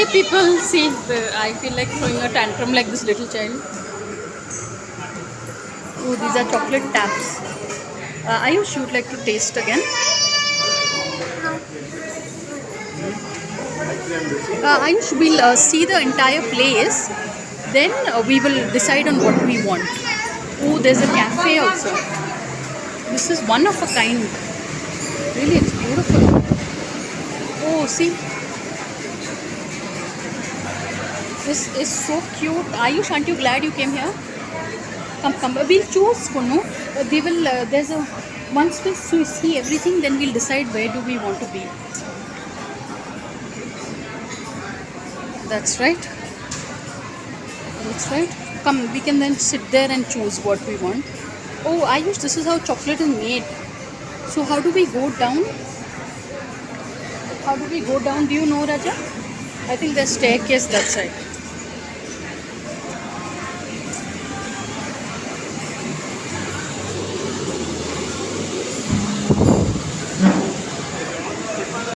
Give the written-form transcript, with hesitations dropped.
Hey people, see, I feel like throwing a tantrum like this little child. Oh, these are chocolate taps. Ayush, you would like to taste again? Ayush, we'll see the entire place. Then we will decide on what we want. Oh, there's a cafe also. This is one of a kind. Really, it's beautiful. Oh, see. This is so cute. Ayush, aren't you glad you came here? Come. We'll choose, Kunu. They will. There's a. Once we see everything, then we'll decide where do we want to be. That's right. That's right. Come, we can then sit there and choose what we want. Oh, Ayush, this is how chocolate is made. So how do we go down? How do we go down? Do you know, Raja? I think there's staircase that side.